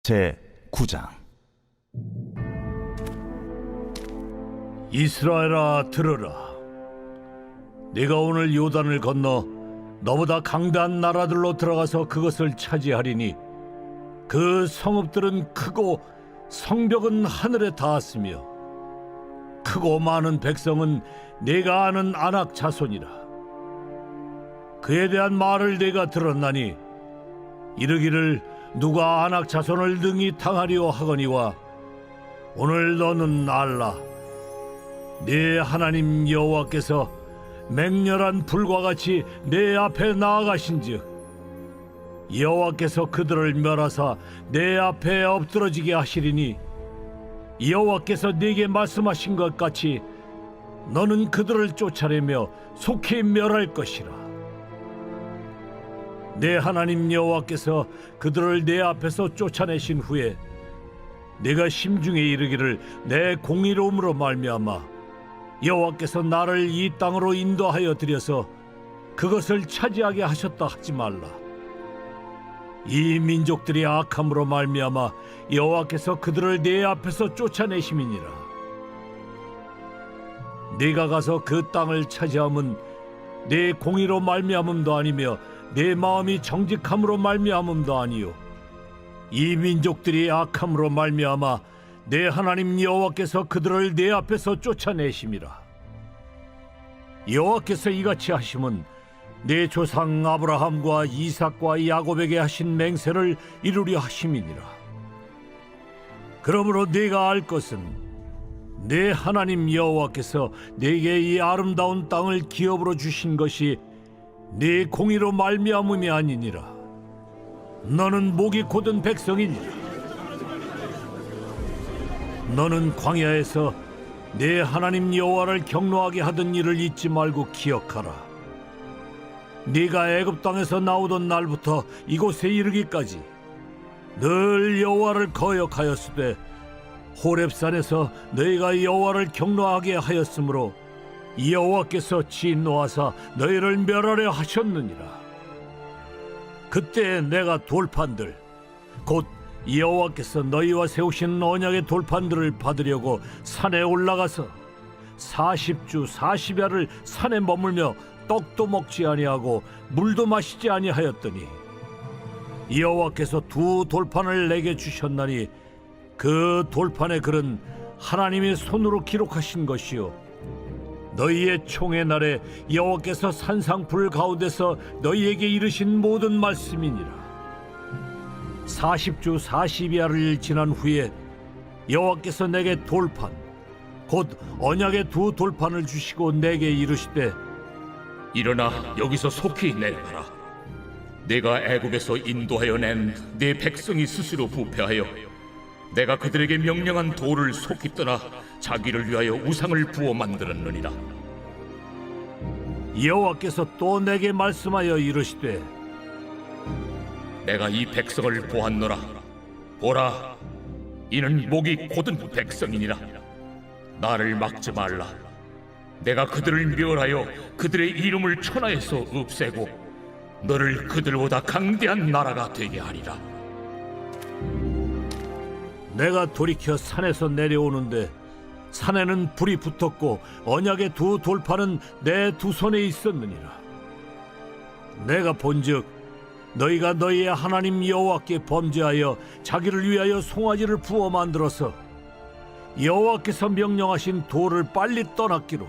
제9장. 이스라엘아, 들으라. 네가 오늘 요단을 건너 너보다 강대한 나라들로 들어가서 그것을 차지하리니 그 성읍들은 크고 성벽은 하늘에 닿았으며 크고 많은 백성은 네가 아는 아낙 자손이라. 그에 대한 말을 네가 들었나니 이르기를 누가 아낙 자손을 능히 당하리오 하거니와 오늘 너는 알라. 네 하나님 여호와께서 맹렬한 불과 같이 내 앞에 나아가신즉 여호와께서 그들을 멸하사 내 앞에 엎드러지게 하시리니 여호와께서 네게 말씀하신 것 같이 너는 그들을 쫓아내며 속히 멸할 것이라. 내 하나님 여호와께서 그들을 내 앞에서 쫓아내신 후에 내가 심중에 이르기를 내 공의로움으로 말미암아 여호와께서 나를 이 땅으로 인도하여 들여서 그것을 차지하게 하셨다 하지 말라. 이 민족들이 악함으로 말미암아 여호와께서 그들을 내 앞에서 쫓아내심이니라. 네가 가서 그 땅을 차지함은 내 공의로 말미암음도 아니며 내 마음이 정직함으로 말미암음도 아니요 이 민족들이 악함으로 말미암아 내 하나님 여호와께서 그들을 내 앞에서 쫓아내심이라. 여호와께서 이같이 하심은 내 조상 아브라함과 이삭과 야곱에게 하신 맹세를 이루려 하심이니라. 그러므로 네가 알 것은 내 하나님 여호와께서 네게 이 아름다운 땅을 기업으로 주신 것이 네 공의로 말미암음이 아니니라. 너는 목이 곧은 백성이니라. 너는 광야에서 내 하나님 여호와를 경노하게 하던 일을 잊지 말고 기억하라. 네가 애굽 땅에서 나오던 날부터 이곳에 이르기까지 늘 여호와를 거역하였으되 호렙산에서 너희가 여호와를 경노하게 하였으므로 여호와께서 진노하사 너희를 멸하려 하셨느니라. 그때 내가 돌판들 곧 여호와께서 너희와 세우신 언약의 돌판들을 받으려고 산에 올라가서 40주 40야를 산에 머물며 떡도 먹지 아니하고 물도 마시지 아니하였더니 여호와께서 두 돌판을 내게 주셨나니 그 돌판의 글은 하나님의 손으로 기록하신 것이요 너희의 총의 날에 여호와께서 산상불 가운데서 너희에게 이르신 모든 말씀이니라. 40주 40야를 지난 후에 여호와께서 내게 돌판 곧 언약의 두 돌판을 주시고 내게 이르시되 일어나 여기서 속히 내려가라. 내가 애굽에서 인도하여 낸 네 백성이 스스로 부패하여 내가 그들에게 명령한 돌을 속히 떠나 자기를 위하여 우상을 부어 만들었느니라. 여호와께서 또 내게 말씀하여 이르시되 내가 이 백성을 보았노라. 보라, 이는 목이 곧은 백성이니라. 나를 막지 말라. 내가 그들을 멸하여 그들의 이름을 천하에서 없애고 너를 그들보다 강대한 나라가 되게 하리라. 내가 돌이켜 산에서 내려오는데 산에는 불이 붙었고 언약의 두 돌판은 내 두 손에 있었느니라. 내가 본즉 너희가 너희의 하나님 여호와께 범죄하여 자기를 위하여 송아지를 부어 만들어서 여호와께서 명령하신 돌을 빨리 떠났기로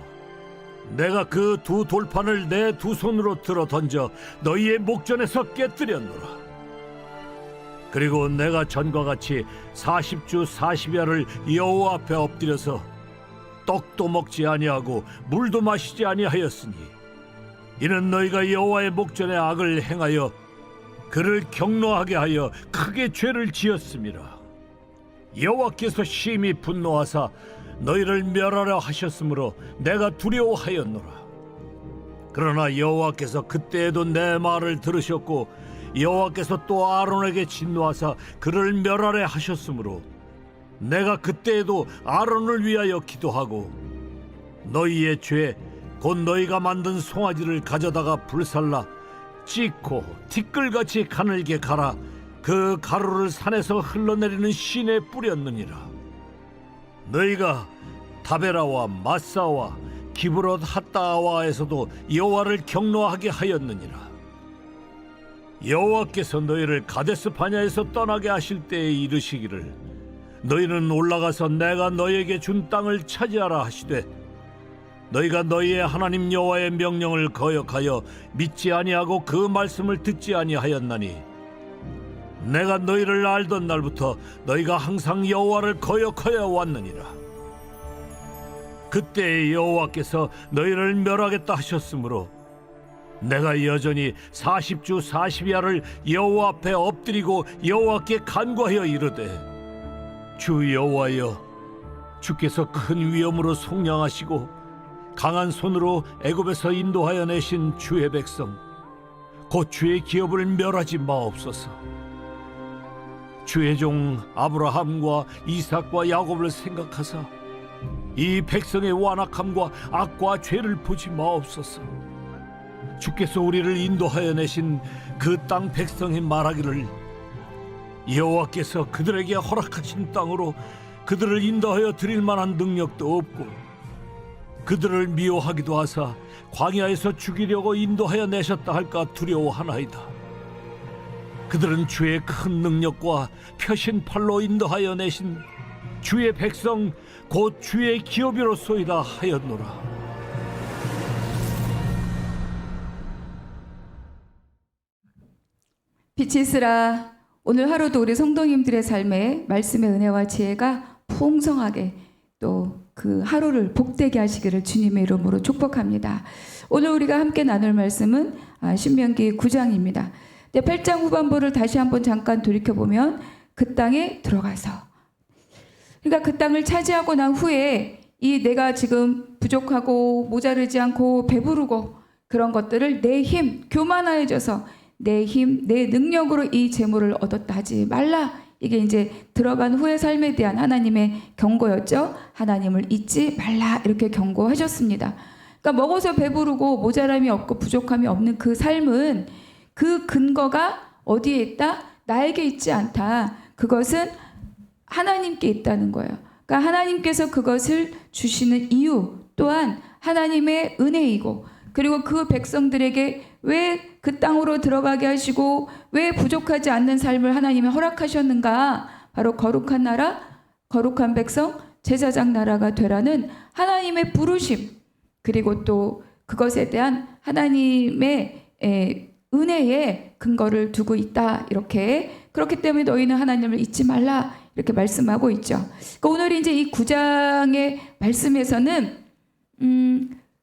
내가 그 두 돌판을 내 두 손으로 들어 던져 너희의 목전에서 깨뜨렸노라. 그리고 내가 전과 같이 40주 40야를 여호와 앞에 엎드려서 떡도 먹지 아니하고 물도 마시지 아니하였으니 이는 너희가 여호와의 목전에 악을 행하여 그를 경노하게 하여 크게 죄를 지었음이라. 여호와께서 심히 분노하사 너희를 멸하려 하셨으므로 내가 두려워하였노라. 그러나 여호와께서 그때에도 내 말을 들으셨고 여호와께서 또 아론에게 진노하사 그를 멸하려 하셨으므로 내가 그때에도 아론을 위하여 기도하고 너희의 죄 곧 너희가 만든 송아지를 가져다가 불살라 찢고 티끌같이 가늘게 갈아 그 가루를 산에서 흘러내리는 신에 뿌렸느니라. 너희가 다베라와 마사와 기브롯 핫다와에서도 여호와를 경노하게 하였느니라. 여호와께서 너희를 가데스 바냐에서 떠나게 하실 때에 이르시기를 너희는 올라가서 내가 너희에게 준 땅을 차지하라 하시되 너희가 너희의 하나님 여호와의 명령을 거역하여 믿지 아니하고 그 말씀을 듣지 아니하였나니 내가 너희를 알던 날부터 너희가 항상 여호와를 거역하여 왔느니라. 그때 여호와께서 너희를 멸하겠다 하셨으므로 내가 여전히 40주 40야를 여호와 앞에 엎드리고 여호와께 간구하여 이르되 주 여호와여, 주께서 큰 위엄으로 속량하시고 강한 손으로 애굽에서 인도하여 내신 주의 백성 곧 주의 기업을 멸하지 마옵소서. 주의 종 아브라함과 이삭과 야곱을 생각하사 이 백성의 완악함과 악과 죄를 보지 마옵소서. 주께서 우리를 인도하여 내신 그 땅 백성이 말하기를 여호와께서 그들에게 허락하신 땅으로 그들을 인도하여 드릴 만한 능력도 없고 그들을 미워하기도 하사 광야에서 죽이려고 인도하여 내셨다 할까 두려워하나이다. 그들은 주의 큰 능력과 펴신 팔로 인도하여 내신 주의 백성 곧 주의 기업이로소이다 하였노라. 빛이 있으라. 오늘 하루도 우리 성도님들의 삶에 말씀의 은혜와 지혜가 풍성하게 또 그 하루를 복되게 하시기를 주님의 이름으로 축복합니다. 오늘 우리가 함께 나눌 말씀은 신명기 9장입니다. 8장 후반부를 다시 한번 잠깐 돌이켜보면 그 땅에 들어가서 그러니까 그 땅을 차지하고 난 후에 이 내가 지금 부족하고 모자르지 않고 배부르고 그런 것들을 내 힘, 교만하여져서 내 힘, 내 능력으로 이 재물을 얻었다 하지 말라. 이게 이제 들어간 후의 삶에 대한 하나님의 경고였죠. 하나님을 잊지 말라 이렇게 경고하셨습니다. 그러니까 먹어서 배부르고 모자람이 없고 부족함이 없는 그 삶은 그 근거가 어디에 있다? 나에게 있지 않다. 그것은 하나님께 있다는 거예요. 그러니까 하나님께서 그것을 주시는 이유 또한 하나님의 은혜이고 그리고 그 백성들에게 왜 그 땅으로 들어가게 하시고 왜 부족하지 않는 삶을 하나님이 허락하셨는가? 바로 거룩한 나라, 거룩한 백성, 제사장 나라가 되라는 하나님의 부르심 그리고 또 그것에 대한 하나님의 은혜에 근거를 두고 있다. 이렇게 그렇기 때문에 너희는 하나님을 잊지 말라 이렇게 말씀하고 있죠. 그러니까 오늘 이제 이 9장의 말씀에서는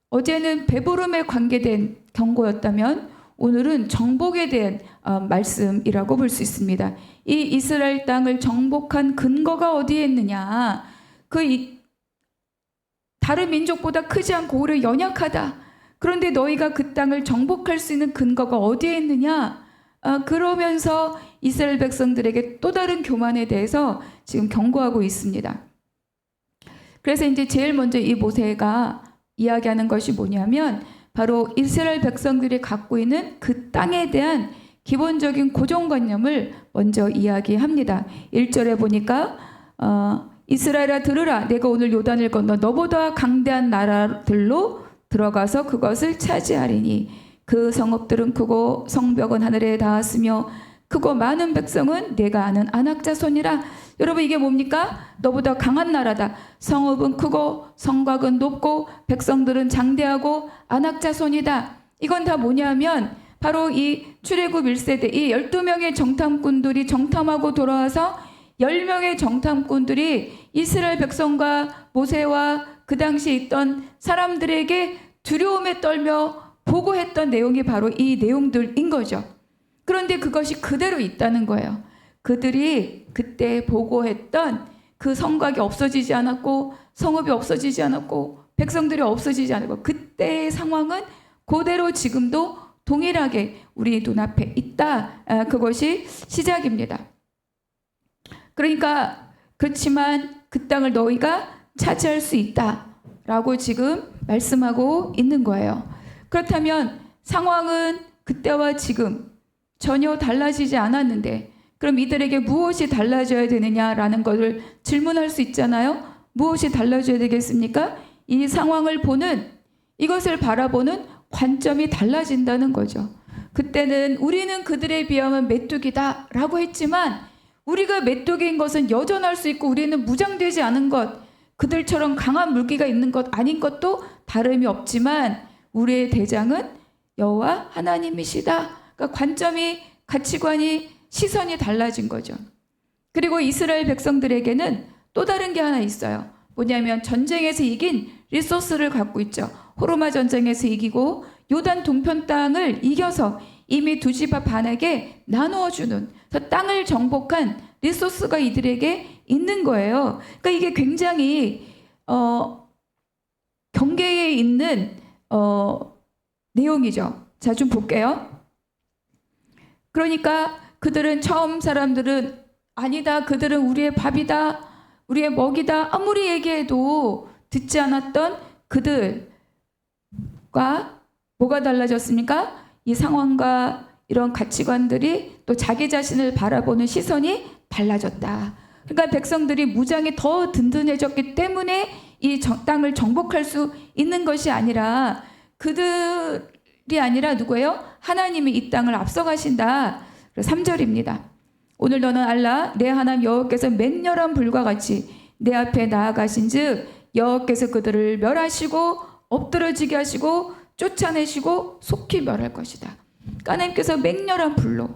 어제는 배부름에 관계된 경고였다면 오늘은 정복에 대한 말씀이라고 볼 수 있습니다. 이 이스라엘 땅을 정복한 근거가 어디에 있느냐? 다른 민족보다 크지 않고 오히려 연약하다. 그런데 너희가 그 땅을 정복할 수 있는 근거가 어디에 있느냐? 그러면서 이스라엘 백성들에게 또 다른 교만에 대해서 지금 경고하고 있습니다. 그래서 이제 제일 먼저 이 모세가 이야기하는 것이 뭐냐면 바로 이스라엘 백성들이 갖고 있는 그 땅에 대한 기본적인 고정관념을 먼저 이야기합니다. 1절에 보니까 이스라엘아 들으라. 내가 오늘 요단을 건너 너보다 강대한 나라들로 들어가서 그것을 차지하리니 그 성읍들은 크고 성벽은 하늘에 닿았으며 크고 많은 백성은 내가 아는 아낙 자손이라. 여러분 이게 뭡니까? 너보다 강한 나라다. 성읍은 크고 성곽은 높고 백성들은 장대하고 아낙 자손이다. 이건 다 뭐냐면 바로 이 출애굽 1세대 이 12명의 정탐꾼들이 정탐하고 돌아와서 10명의 정탐꾼들이 이스라엘 백성과 모세와 그 당시 있던 사람들에게 두려움에 떨며 보고했던 내용이 바로 이 내용들인 거죠. 그런데 그것이 그대로 있다는 거예요. 그들이 그때 보고했던 그 성곽이 없어지지 않았고 성읍이 없어지지 않았고 백성들이 없어지지 않았고 그때의 상황은 그대로 지금도 동일하게 우리 눈앞에 있다. 그것이 시작입니다. 그러니까 그렇지만 그 땅을 너희가 차지할 수 있다라고 지금 말씀하고 있는 거예요. 그렇다면 상황은 그때와 지금 전혀 달라지지 않았는데 그럼 이들에게 무엇이 달라져야 되느냐라는 것을 질문할 수 있잖아요. 무엇이 달라져야 되겠습니까? 이 상황을 보는, 이것을 바라보는 관점이 달라진다는 거죠. 그때는 우리는 그들에 비하면 메뚜기다라고 했지만 우리가 메뚜기인 것은 여전할 수 있고 우리는 무장되지 않은 것, 그들처럼 강한 물기가 있는 것 아닌 것도 다름이 없지만 우리의 대장은 여호와 하나님이시다. 그러니까 관점이, 가치관이, 시선이 달라진 거죠. 그리고 이스라엘 백성들에게는 또 다른 게 하나 있어요. 뭐냐면 전쟁에서 이긴 리소스를 갖고 있죠. 호르마 전쟁에서 이기고 요단 동편 땅을 이겨서 이미 두 집 앞 반에게 나누어 주는, 땅을 정복한 리소스가 이들에게 있는 거예요. 그러니까 이게 굉장히 경계에 있는 내용이죠. 자, 좀 볼게요. 그러니까 그들은, 처음 사람들은 아니다, 그들은 우리의 밥이다, 우리의 먹이다, 아무리 얘기해도 듣지 않았던 그들과 뭐가 달라졌습니까? 이 상황과 이런 가치관들이, 또 자기 자신을 바라보는 시선이 달라졌다. 그러니까 백성들이 무장이 더 든든해졌기 때문에 이 땅을 정복할 수 있는 것이 아니라, 그들이 아니라 누구예요? 하나님이 이 땅을 앞서가신다. 3절입니다. 오늘 너는 알라, 내 하나님 여호와께서 맹렬한 불과 같이 내 앞에 나아가신즉 여호와께서 그들을 멸하시고 엎드러지게 하시고 쫓아내시고 속히 멸할 것이다. 하나님께서 맹렬한 불로,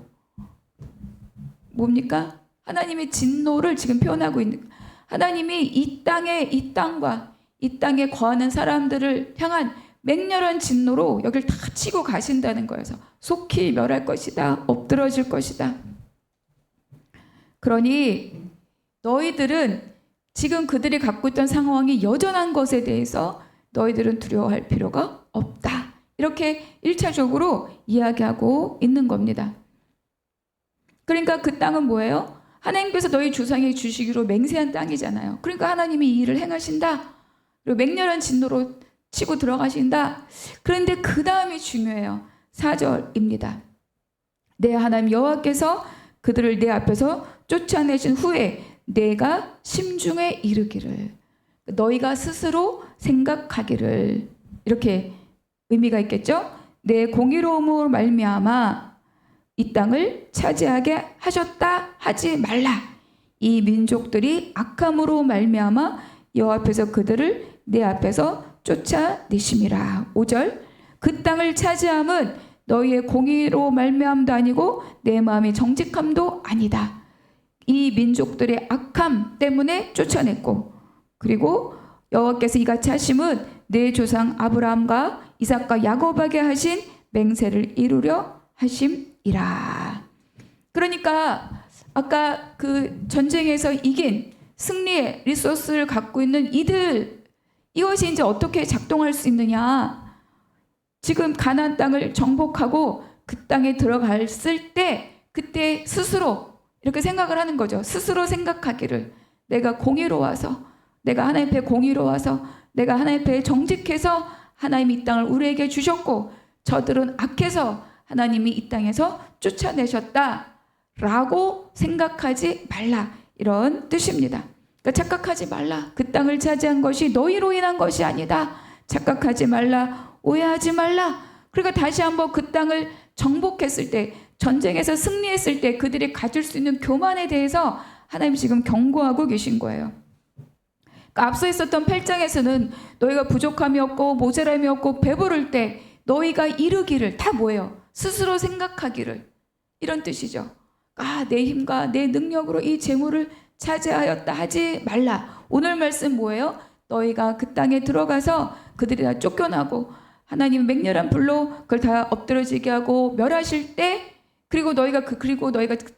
뭡니까? 하나님의 진노를 지금 표현하고 있는, 하나님이 이 땅과 이 땅에 거하는 사람들을 향한 맹렬한 진노로 여길 다 치고 가신다는 거여서 속히 멸할 것이다, 엎드러질 것이다. 그러니 너희들은 지금 그들이 갖고 있던 상황이 여전한 것에 대해서 너희들은 두려워할 필요가 없다. 이렇게 1차적으로 이야기하고 있는 겁니다. 그러니까 그 땅은 뭐예요? 하나님께서 너희 조상에게 주시기로 맹세한 땅이잖아요. 그러니까 하나님이 이 일을 행하신다. 그리고 맹렬한 진노로 치고 들어가신다. 그런데 그 다음이 중요해요. 4절입니다. 내 하나님 여호와께서 그들을 내 앞에서 쫓아내신 후에 내가 심중에 이르기를, 너희가 스스로 생각하기를, 이렇게 의미가 있겠죠. 내 공의로움으로 말미암아 이 땅을 차지하게 하셨다 하지 말라. 이 민족들이 악함으로 말미암아 여호와 앞에서 그들을 내 앞에서 쫓아내심이라. 5절, 그 땅을 차지함은 너희의 공의로 말미암도 아니고 내 마음의 정직함도 아니다. 이 민족들의 악함 때문에 쫓아냈고, 그리고 여호와께서 이같이 하심은 내 조상 아브라함과 이삭과 야곱에게 하신 맹세를 이루려 하심이라. 그러니까 아까 그 전쟁에서 이긴 승리의 리소스를 갖고 있는 이들, 이것이 이제 어떻게 작동할 수 있느냐. 지금 가나안 땅을 정복하고 그 땅에 들어갔을 때 그때 스스로 이렇게 생각을 하는 거죠. 스스로 생각하기를, 내가 공의로워서, 내가 하나님 앞에 공의로워서, 내가 하나님 앞에 정직해서 하나님이 이 땅을 우리에게 주셨고 저들은 악해서 하나님이 이 땅에서 쫓아내셨다라고 생각하지 말라, 이런 뜻입니다. 그러니까 착각하지 말라. 그 땅을 차지한 것이 너희로 인한 것이 아니다. 착각하지 말라. 오해하지 말라. 그러니까 다시 한번 그 땅을 정복했을 때, 전쟁에서 승리했을 때 그들이 가질 수 있는 교만에 대해서 하나님 지금 경고하고 계신 거예요. 그러니까 앞서 있었던 8장에서는 너희가 부족함이 없고 모자람이 없고 배부를 때 너희가 이르기를, 다 뭐예요? 스스로 생각하기를, 이런 뜻이죠. 내 힘과 내 능력으로 이 재물을 차지하였다 하지 말라. 오늘 말씀 뭐예요? 너희가 그 땅에 들어가서 그들이 다 쫓겨나고 하나님 맹렬한 불로 그걸 다 엎드러지게 하고 멸하실 때, 그리고 너희가 그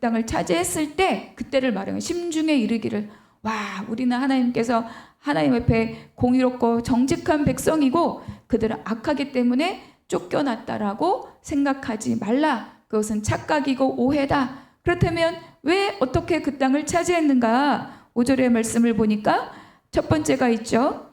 땅을 차지했을 때, 그때를 말하는 심중에 이르기를, 와, 우리는 하나님께서 하나님 앞에 공의롭고 정직한 백성이고 그들은 악하기 때문에 쫓겨났다라고 생각하지 말라. 그것은 착각이고 오해다. 그렇다면 왜 어떻게 그 땅을 차지했는가? 5절의 말씀을 보니까 첫 번째가 있죠.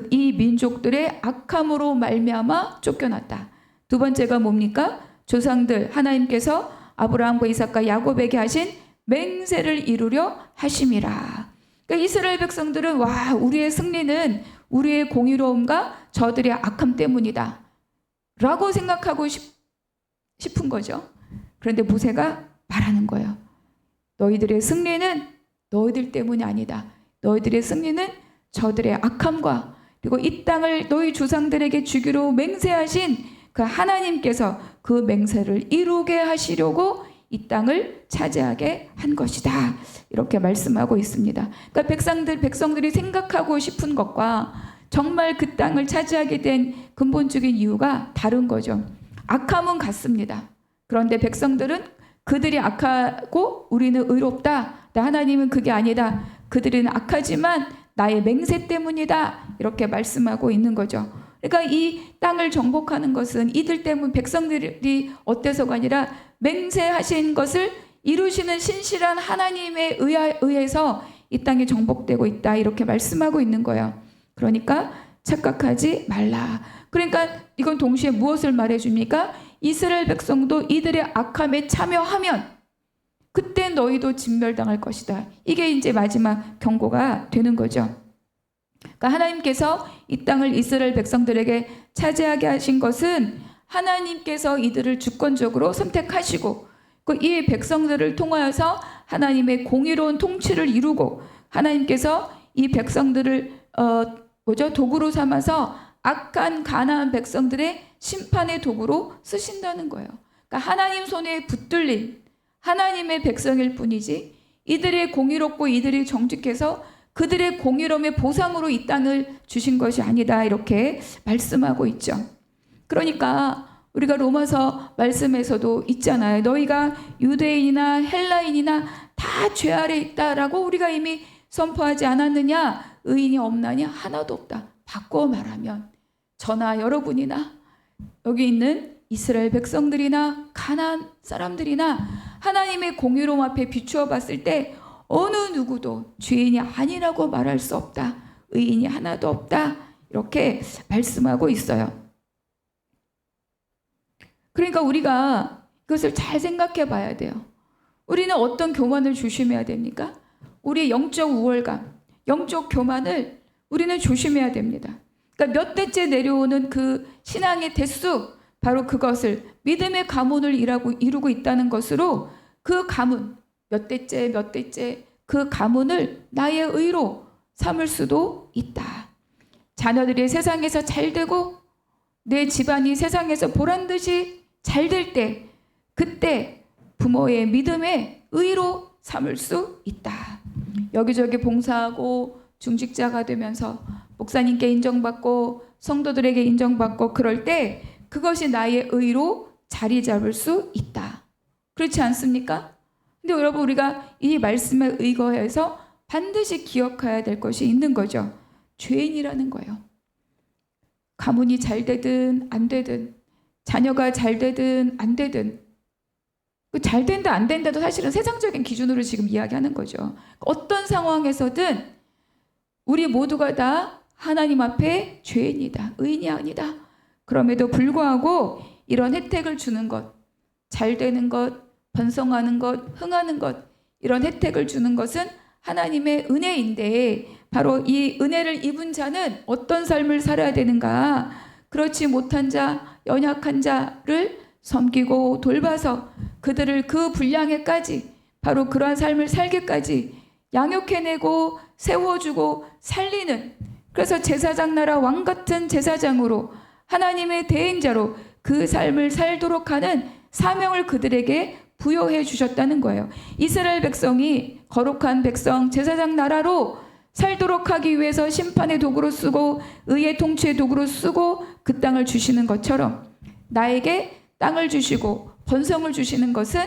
이 민족들의 악함으로 말미암아 쫓겨났다. 두 번째가 뭡니까? 조상들, 하나님께서 아브라함과 이삭과 야곱에게 하신 맹세를 이루려 하심이라. 그러니까 이스라엘 백성들은 와, 우리의 승리는 우리의 공의로움과 저들의 악함 때문이다 라고 생각하고 싶은 거죠. 그런데 모세가 말하는 거예요. 너희들의 승리는 너희들 때문이 아니다. 너희들의 승리는 저들의 악함과 그리고 이 땅을 너희 조상들에게 주기로 맹세하신 그 하나님께서 그 맹세를 이루게 하시려고 이 땅을 차지하게 한 것이다. 이렇게 말씀하고 있습니다. 그러니까 백성들이 생각하고 싶은 것과 정말 그 땅을 차지하게 된 근본적인 이유가 다른 거죠. 악함은 같습니다. 그런데 백성들은 그들이 악하고 우리는 의롭다. 하나님은 그게 아니다. 그들은 악하지만 나의 맹세 때문이다. 이렇게 말씀하고 있는 거죠. 그러니까 이 땅을 정복하는 것은 이들 때문 백성들이 어때서가 아니라 맹세하신 것을 이루시는 신실한 하나님에 의해서 이 땅이 정복되고 있다. 이렇게 말씀하고 있는 거예요. 그러니까 착각하지 말라. 그러니까 이건 동시에 무엇을 말해줍니까? 이스라엘 백성도 이들의 악함에 참여하면 그때 너희도 진멸당할 것이다. 이게 이제 마지막 경고가 되는 거죠. 그러니까 하나님께서 이 땅을 이스라엘 백성들에게 차지하게 하신 것은 하나님께서 이들을 주권적으로 선택하시고 이 백성들을 통하여서 하나님의 공의로운 통치를 이루고 하나님께서 이 백성들을 도구로 삼아서 악한 가나안 백성들의 심판의 도구로 쓰신다는 거예요. 그러니까 하나님 손에 붙들린 하나님의 백성일 뿐이지 이들의 공의롭고 이들이 정직해서 그들의 공의로움의 보상으로 이 땅을 주신 것이 아니다. 이렇게 말씀하고 있죠. 그러니까 우리가 로마서 말씀에서도 있잖아요. 너희가 유대인이나 헬라인이나 다 죄 아래 있다라고 우리가 이미 선포하지 않았느냐? 의인이 없나냐? 하나도 없다. 바꿔 말하면 저나 여러분이나 여기 있는 이스라엘 백성들이나 가나안 사람들이나 하나님의 공의로움 앞에 비추어 봤을 때 어느 누구도 죄인이 아니라고 말할 수 없다. 의인이 하나도 없다. 이렇게 말씀하고 있어요. 그러니까 우리가 그것을 잘 생각해 봐야 돼요. 우리는 어떤 교만을 조심해야 됩니까? 우리의 영적 우월감, 영적 교만을 우리는 조심해야 됩니다. 그러니까 몇 대째 내려오는 그 신앙의 대수, 바로 그것을 믿음의 가문을 이루고 있다는 것으로 그 가문, 몇 대째 그 가문을 나의 의로 삼을 수도 있다. 자녀들이 세상에서 잘 되고 내 집안이 세상에서 보란듯이 잘 될 때 그때 부모의 믿음의 의로 삼을 수 있다. 여기저기 봉사하고 중직자가 되면서 목사님께 인정받고 성도들에게 인정받고 그럴 때 그것이 나의 의로 자리 잡을 수 있다. 그렇지 않습니까? 근데 여러분 우리가 이 말씀에 의거해서 반드시 기억해야 될 것이 있는 거죠. 죄인이라는 거예요. 가문이 잘 되든 안 되든 자녀가 잘 되든 안 되든 잘 된다 안 된다도 사실은 세상적인 기준으로 지금 이야기하는 거죠. 어떤 상황에서든 우리 모두가 다 하나님 앞에 죄인이다. 의인이 아니다. 그럼에도 불구하고 이런 혜택을 주는 것, 잘 되는 것, 번성하는 것, 흥하는 것, 이런 혜택을 주는 것은 하나님의 은혜인데 바로 이 은혜를 입은 자는 어떤 삶을 살아야 되는가? 그렇지 못한 자, 연약한 자를 섬기고 돌봐서 그들을 그 분량에까지 바로 그러한 삶을 살게까지 양육해내고 세워주고 살리는, 그래서 제사장 나라 왕 같은 제사장으로 하나님의 대행자로 그 삶을 살도록 하는 사명을 그들에게 부여해 주셨다는 거예요. 이스라엘 백성이 거룩한 백성 제사장 나라로 살도록 하기 위해서 심판의 도구로 쓰고 의의 통치의 도구로 쓰고 그 땅을 주시는 것처럼 나에게 땅을 주시고 번성을 주시는 것은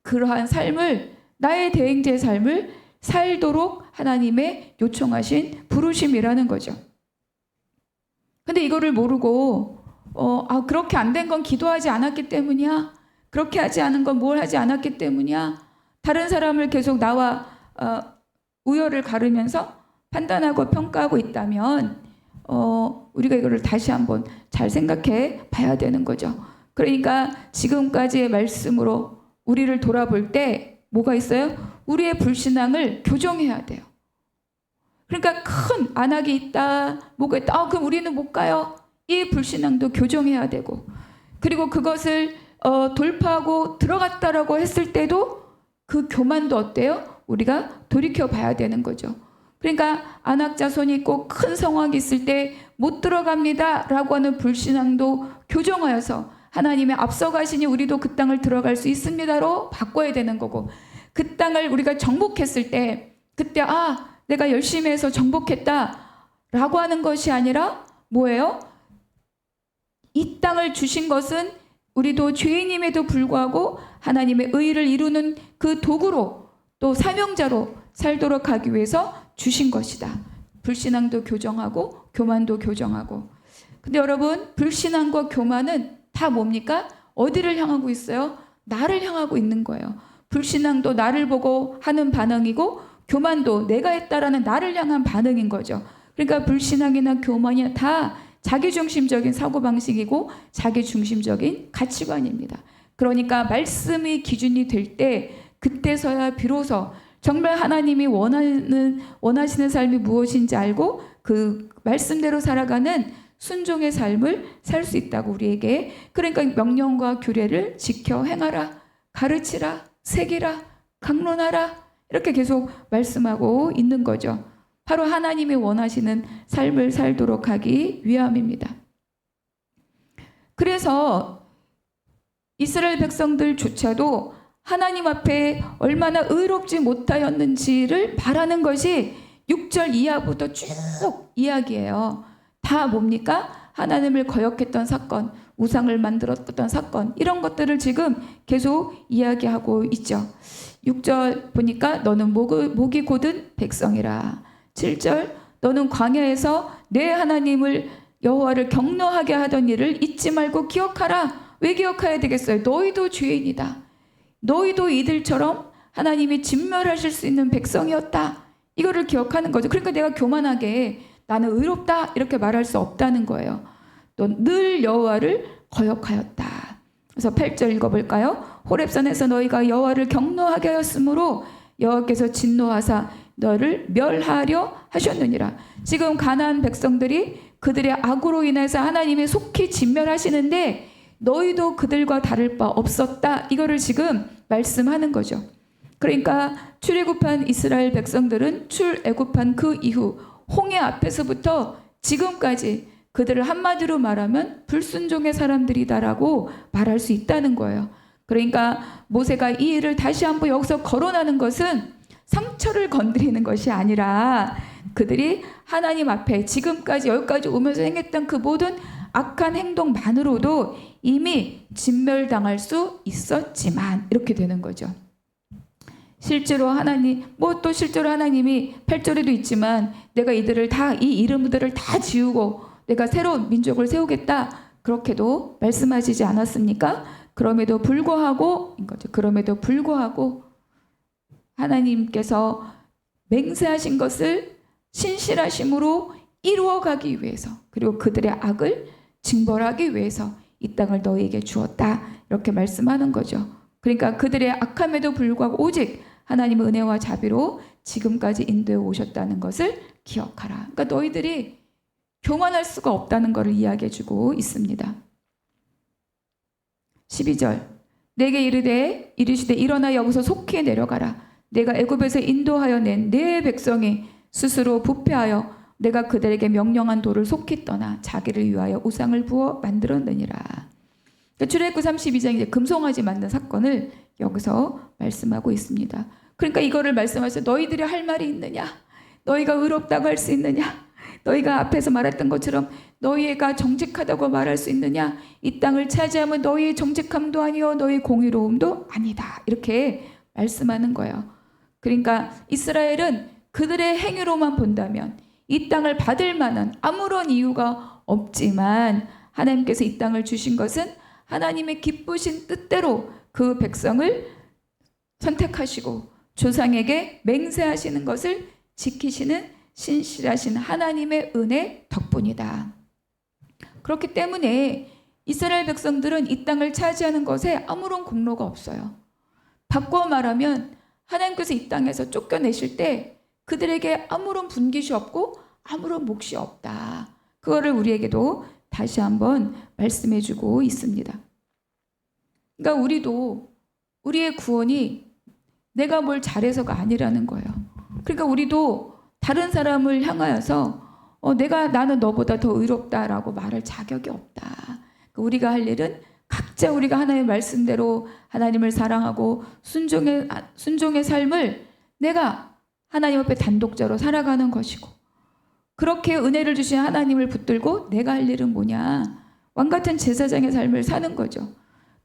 그러한 삶을, 나의 대행자의 삶을 살도록 하나님의 요청하신 부르심이라는 거죠. 근데 이거를 모르고 그렇게 안 된 건 기도하지 않았기 때문이야. 그렇게 하지 않은 건 뭘 하지 않았기 때문이야. 다른 사람을 계속 나와 우열을 가르면서 판단하고 평가하고 있다면 우리가 이거를 다시 한번 잘 생각해 봐야 되는 거죠. 그러니까 지금까지의 말씀으로 우리를 돌아볼 때 뭐가 있어요? 우리의 불신앙을 교정해야 돼요. 그러니까 큰 안악이 있다, 뭐가 있다. 그럼 우리는 못 가요. 이 불신앙도 교정해야 되고, 그리고 그것을 돌파하고 들어갔다라고 했을 때도 그 교만도 어때요? 우리가 돌이켜 봐야 되는 거죠. 그러니까 안악자손이 있고 큰 성악이 있을 때 못 들어갑니다 라고 하는 불신앙도 교정하여서 하나님의 앞서가시니 우리도 그 땅을 들어갈 수 있습니다로 바꿔야 되는 거고, 그 땅을 우리가 정복했을 때 그때 내가 열심히 해서 정복했다 라고 하는 것이 아니라 뭐예요? 이 땅을 주신 것은 우리도 죄인임에도 불구하고 하나님의 의를 이루는 그 도구로 또 사명자로 살도록 하기 위해서 주신 것이다. 불신앙도 교정하고 교만도 교정하고. 근데 여러분, 불신앙과 교만은 다 뭡니까? 어디를 향하고 있어요? 나를 향하고 있는 거예요. 불신앙도 나를 보고 하는 반응이고, 교만도 내가 했다라는 나를 향한 반응인 거죠. 그러니까 불신앙이나 교만이나 다 자기중심적인 사고방식이고 자기중심적인 가치관입니다. 그러니까 말씀이 기준이 될 때 그때서야 비로소 정말 하나님이 원하시는 삶이 무엇인지 알고 그 말씀대로 살아가는 순종의 삶을 살 수 있다고 우리에게, 그러니까 명령과 규례를 지켜 행하라, 가르치라, 새기라, 강론하라, 이렇게 계속 말씀하고 있는 거죠. 바로 하나님이 원하시는 삶을 살도록 하기 위함입니다. 그래서 이스라엘 백성들조차도 하나님 앞에 얼마나 의롭지 못하였는지를 바라는 것이 6절 이하부터 쭉 이야기해요. 다 뭡니까? 하나님을 거역했던 사건, 우상을 만들었던 사건, 이런 것들을 지금 계속 이야기하고 있죠. 6절 보니까 너는 목이 곧은 백성이라. 7절 너는 광야에서 내 하나님을 여호와를 경노하게 하던 일을 잊지 말고 기억하라. 왜 기억해야 되겠어요? 너희도 죄인이다. 너희도 이들처럼 하나님이 진멸하실 수 있는 백성이었다. 이거를 기억하는 거죠. 그러니까 내가 교만하게 나는 의롭다 이렇게 말할 수 없다는 거예요. 또 늘 여호와를 거역하였다. 그래서 8절 읽어볼까요? 호렙산에서 너희가 여호와를 경노하게 하였으므로 여호와께서 진노하사 너를 멸하려 하셨느니라. 지금 가나안 백성들이 그들의 악으로 인해서 하나님이 속히 진멸하시는데 너희도 그들과 다를 바 없었다. 이거를 지금 말씀하는 거죠. 그러니까 출애굽한 이스라엘 백성들은 출애굽한 그 이후 홍해 앞에서부터 지금까지 그들을 한마디로 말하면 불순종의 사람들이다라고 말할 수 있다는 거예요. 그러니까 모세가 이 일을 다시 한번 여기서 거론하는 것은 상처를 건드리는 것이 아니라 그들이 하나님 앞에 지금까지 여기까지 오면서 행했던 그 모든 악한 행동만으로도 이미 진멸당할 수 있었지만 이렇게 되는 거죠. 실제로 실제로 하나님이 8절에도 있지만 내가 이들을 다, 이 이름들을 다 지우고 내가 새로운 민족을 세우겠다. 그렇게도 말씀하시지 않았습니까? 그럼에도 불구하고 하나님께서 맹세하신 것을 신실하심으로 이루어가기 위해서, 그리고 그들의 악을 징벌하기 위해서 이 땅을 너희에게 주었다. 이렇게 말씀하는 거죠. 그러니까 그들의 악함에도 불구하고 오직 하나님의 은혜와 자비로 지금까지 인도해 오셨다는 것을 기억하라. 그러니까 너희들이 교만할 수가 없다는 것을 이야기해주고 있습니다. 12절 내게 이르시되 일어나 여기서 속히 내려가라. 내가 애굽에서 인도하여 낸 내 백성이 스스로 부패하여 내가 그들에게 명령한 도를 속히 떠나 자기를 위하여 우상을 부어 만들었느니라. 그러니까 출애굽 32장 이제 금송아지 만든 사건을 여기서 말씀하고 있습니다. 그러니까 이거를 말씀하셔서 너희들이 할 말이 있느냐? 너희가 의롭다고 할 수 있느냐? 너희가 앞에서 말했던 것처럼 너희가 정직하다고 말할 수 있느냐? 이 땅을 차지하면 너희의 정직함도 아니요 너희 공의로움도 아니다. 이렇게 말씀하는 거예요. 그러니까 이스라엘은 그들의 행위로만 본다면 이 땅을 받을 만한 아무런 이유가 없지만 하나님께서 이 땅을 주신 것은 하나님의 기쁘신 뜻대로 그 백성을 선택하시고 조상에게 맹세하시는 것을 지키시는 신실하신 하나님의 은혜 덕분이다. 그렇기 때문에 이스라엘 백성들은 이 땅을 차지하는 것에 아무런 공로가 없어요. 바꿔 말하면 하나님께서 이 땅에서 쫓겨내실 때 그들에게 아무런 분깃이 없고 아무런 몫이 없다. 그거를 우리에게도 다시 한번 말씀해 주고 있습니다. 그러니까 우리도 우리의 구원이 내가 뭘 잘해서가 아니라는 거예요. 그러니까 우리도 다른 사람을 향하여서 나는 너보다 더 의롭다라고 말할 자격이 없다. 그러니까 우리가 할 일은 각자 우리가 하나님의 말씀대로 하나님을 사랑하고 순종의 삶을 내가 하나님 앞에 단독자로 살아가는 것이고, 그렇게 은혜를 주신 하나님을 붙들고 내가 할 일은 뭐냐? 왕같은 제사장의 삶을 사는 거죠.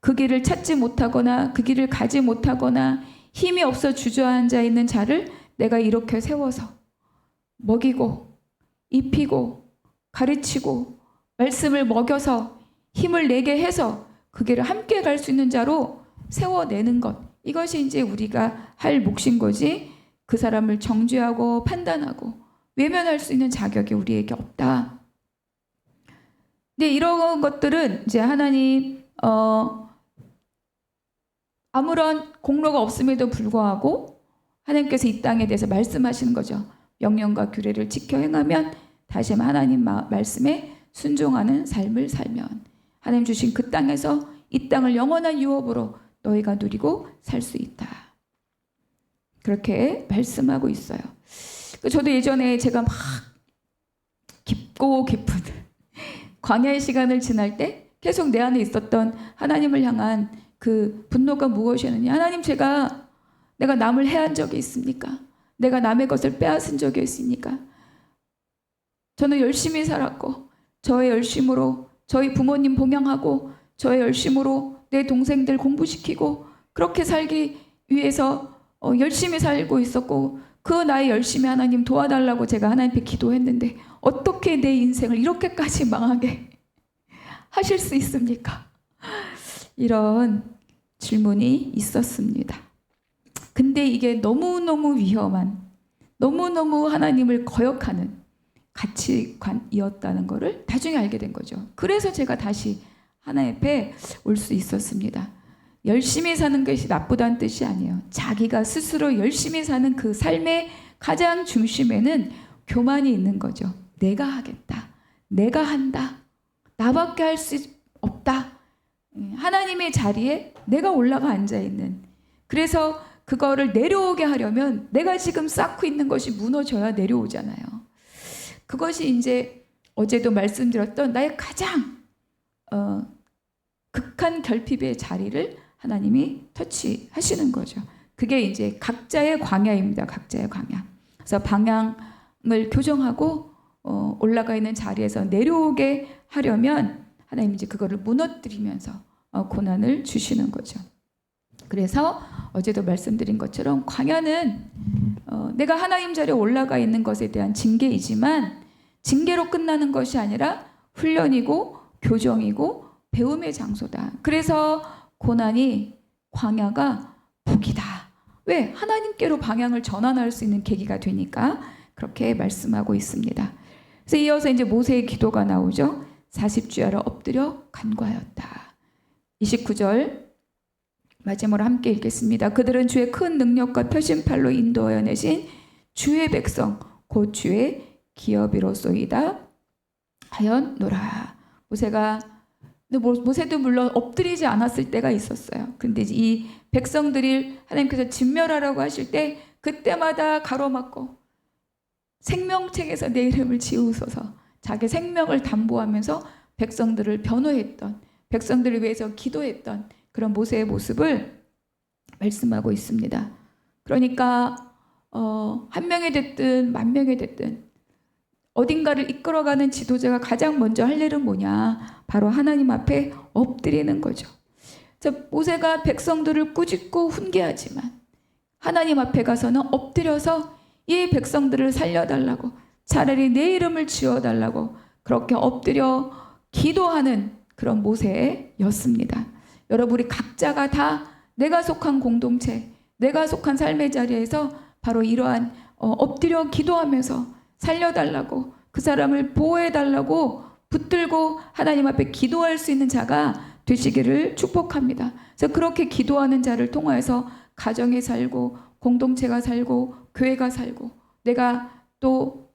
그 길을 찾지 못하거나 그 길을 가지 못하거나 힘이 없어 주저앉아 있는 자를 내가 이렇게 세워서 먹이고 입히고 가르치고 말씀을 먹여서 힘을 내게 해서 그 길을 함께 갈 수 있는 자로 세워내는 것, 이것이 이제 우리가 할 몫인 거지, 그 사람을 정죄하고 판단하고 외면할 수 있는 자격이 우리에게 없다. 근데 이런 것들은 이제 하나님 아무런 공로가 없음에도 불구하고 하나님께서 이 땅에 대해서 말씀하시는 거죠. 명령과 규례를 지켜 행하면, 다시 한번 하나님 말씀에 순종하는 삶을 살면 하나님 주신 그 땅에서 이 땅을 영원한 유업으로 너희가 누리고 살 수 있다. 그렇게 말씀하고 있어요. 저도 예전에 제가 막 깊고 깊은 광야의 시간을 지날 때 계속 내 안에 있었던 하나님을 향한 그 분노가 무엇이었느냐. 하나님, 내가 남을 해한 적이 있습니까? 내가 남의 것을 빼앗은 적이 있습니까? 저는 열심히 살았고 저의 열심으로 저희 부모님 봉양하고 저의 열심으로 내 동생들 공부시키고 그렇게 살기 위해서 열심히 살고 있었고, 그 나의 열심히 하나님 도와달라고 제가 하나님께 기도했는데 어떻게 내 인생을 이렇게까지 망하게 하실 수 있습니까? 이런 질문이 있었습니다. 근데 이게 너무너무 위험한, 너무너무 하나님을 거역하는 가치관이었다는 것을 나중에 알게 된 거죠. 그래서 제가 다시 하나님 앞에 올 수 있었습니다. 열심히 사는 것이 나쁘다는 뜻이 아니에요. 자기가 스스로 열심히 사는 그 삶의 가장 중심에는 교만이 있는 거죠. 내가 하겠다. 내가 한다. 나밖에 할 수 없다. 하나님의 자리에 내가 올라가 앉아있는. 그래서 그거를 내려오게 하려면 내가 지금 쌓고 있는 것이 무너져야 내려오잖아요. 그것이 이제 어제도 말씀드렸던 나의 가장 극한 결핍의 자리를 하나님이 터치하시는 거죠. 그게 이제 각자의 광야입니다. 각자의 광야. 그래서 방향을 교정하고 올라가 있는 자리에서 내려오게 하려면 하나님 이제 그거를 무너뜨리면서 고난을 주시는 거죠. 그래서 어제도 말씀드린 것처럼 광야는 내가 하나님 자리에 올라가 있는 것에 대한 징계이지만 징계로 끝나는 것이 아니라 훈련이고 교정이고 배움의 장소다. 그래서 고난이, 광야가 복이다. 왜? 하나님께로 방향을 전환할 수 있는 계기가 되니까 그렇게 말씀하고 있습니다. 그래서 이어서 이제 모세의 기도가 나오죠. 40주야로 엎드려 간구하였다. 29절 마지막으로 함께 읽겠습니다. 그들은 주의 큰 능력과 표심팔로 인도하여 내신 주의 백성 곧 주의 기업이로소이다 하였노라. 모세도 물론 엎드리지 않았을 때가 있었어요. 근데 이 백성들이 하나님께서 진멸하라고 하실 때 그때마다 가로막고 생명책에서 내 이름을 지우소서, 자기 생명을 담보하면서 백성들을 변호했던, 백성들을 위해서 기도했던 그런 모세의 모습을 말씀하고 있습니다. 그러니까 한 명이 됐든 만 명이 됐든 어딘가를 이끌어가는 지도자가 가장 먼저 할 일은 뭐냐? 바로 하나님 앞에 엎드리는 거죠. 모세가 백성들을 꾸짖고 훈계하지만 하나님 앞에 가서는 엎드려서 이 백성들을 살려달라고, 차라리 내 이름을 지워달라고 그렇게 엎드려 기도하는 그런 모세였습니다. 여러분, 우리 각자가 다 내가 속한 공동체, 내가 속한 삶의 자리에서 바로 이러한 엎드려 기도하면서 살려달라고, 그 사람을 보호해달라고 붙들고 하나님 앞에 기도할 수 있는 자가 되시기를 축복합니다. 그래서 그렇게 기도하는 자를 통하여서 가정에 살고 공동체가 살고 교회가 살고 내가 또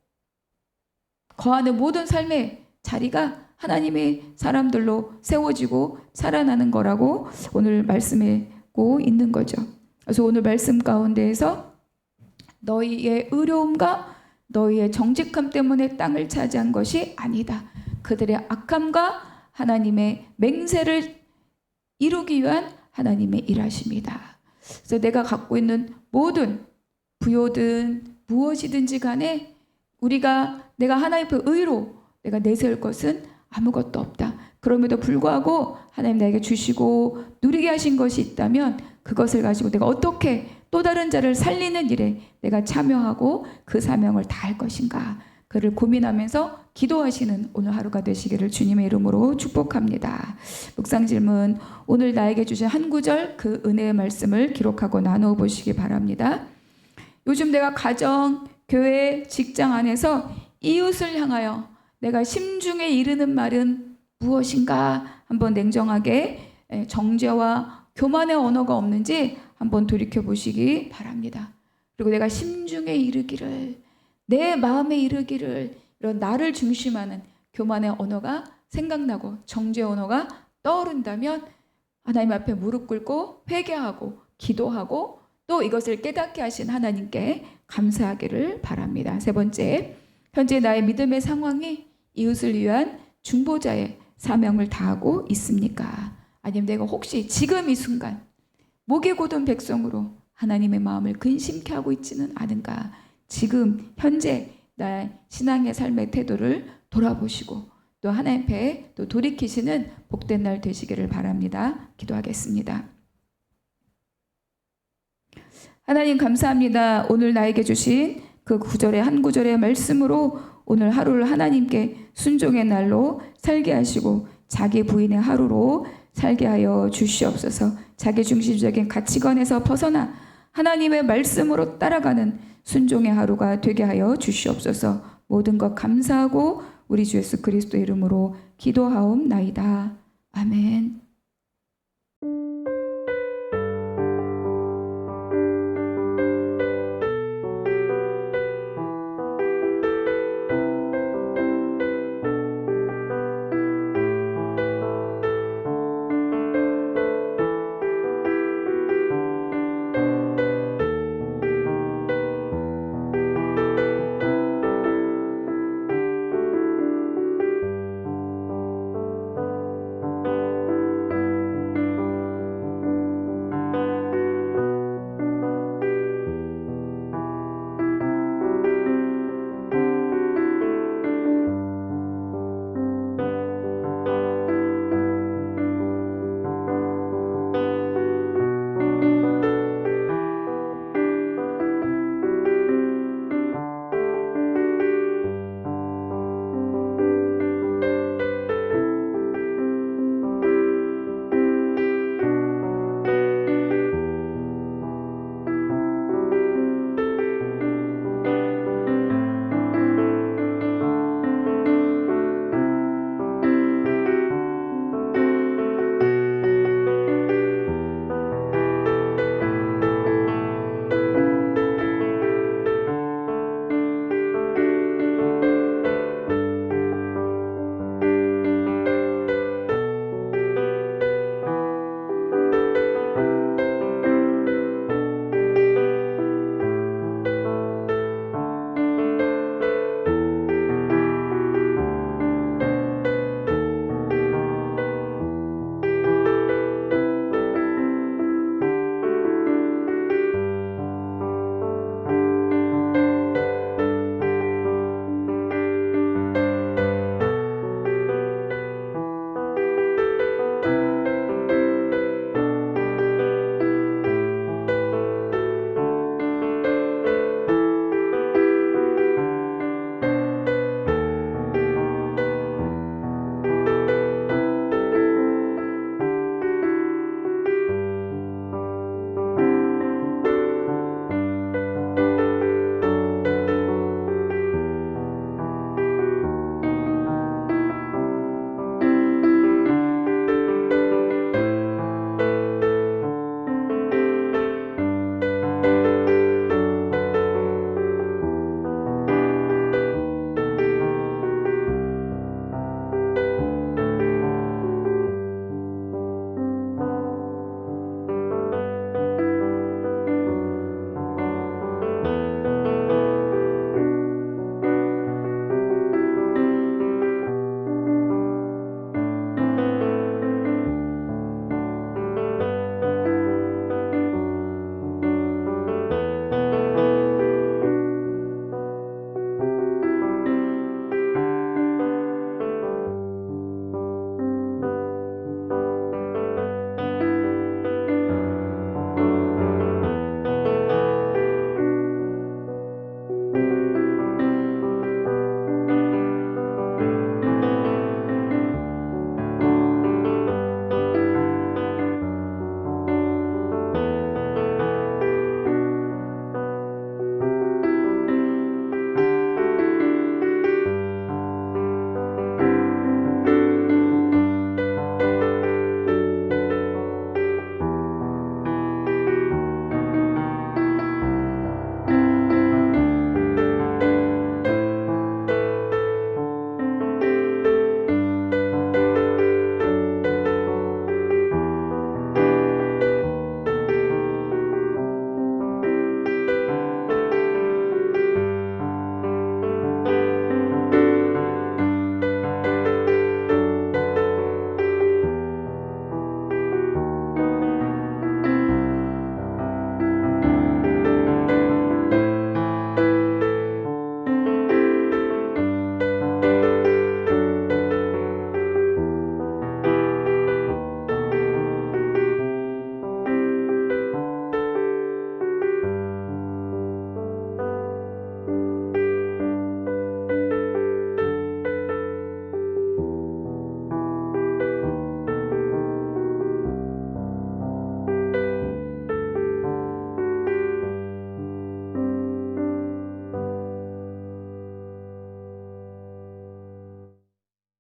거하는 모든 삶의 자리가 하나님의 사람들로 세워지고 살아나는 거라고 오늘 말씀하고 있는 거죠. 그래서 오늘 말씀 가운데에서 너희의 의로움과 너희의 정직함 때문에 땅을 차지한 것이 아니다. 그들의 악함과 하나님의 맹세를 이루기 위한 하나님의 일하심이다. 그래서 내가 갖고 있는 모든 부요든 무엇이든지 간에 내가 하나님 앞에 의로 내가 내세울 것은 아무것도 없다. 그럼에도 불구하고 하나님 나에게 주시고 누리게 하신 것이 있다면 그것을 가지고 내가 어떻게 또 다른 자를 살리는 일에 내가 참여하고 그 사명을 다할 것인가, 그를 고민하면서 기도하시는 오늘 하루가 되시기를 주님의 이름으로 축복합니다. 묵상 질문, 오늘 나에게 주신 한 구절 그 은혜의 말씀을 기록하고 나누어 보시기 바랍니다. 요즘 내가 가정, 교회, 직장 안에서 이웃을 향하여 내가 심중에 이르는 말은 무엇인가 한번 냉정하게 정죄와 교만의 언어가 없는지 한번 돌이켜 보시기 바랍니다. 그리고 내가 심중에 이르기를, 내 마음에 이르기를, 이런 나를 중심하는 교만의 언어가 생각나고 정죄 언어가 떠오른다면 하나님 앞에 무릎 꿇고 회개하고 기도하고 또 이것을 깨닫게 하신 하나님께 감사하기를 바랍니다. 세 번째, 현재 나의 믿음의 상황이 이웃을 위한 중보자의 사명을 다하고 있습니까? 아니면 내가 혹시 지금 이 순간 목이 곧은 백성으로 하나님의 마음을 근심케 하고 있지는 않은가? 지금 현재 나의 신앙의 삶의 태도를 돌아보시고 또 하나님 앞에 또 돌이키시는 복된 날 되시기를 바랍니다. 기도하겠습니다. 하나님 감사합니다. 오늘 나에게 주신 그 구절의 한 구절의 말씀으로 오늘 하루를 하나님께 순종의 날로 살게 하시고 자기 부인의 하루로 살게 하여 주시옵소서. 자기 중심적인 가치관에서 벗어나 하나님의 말씀으로 따라가는 순종의 하루가 되게 하여 주시옵소서. 모든 것 감사하고 우리 주 예수 그리스도 이름으로 기도하옵나이다. 아멘.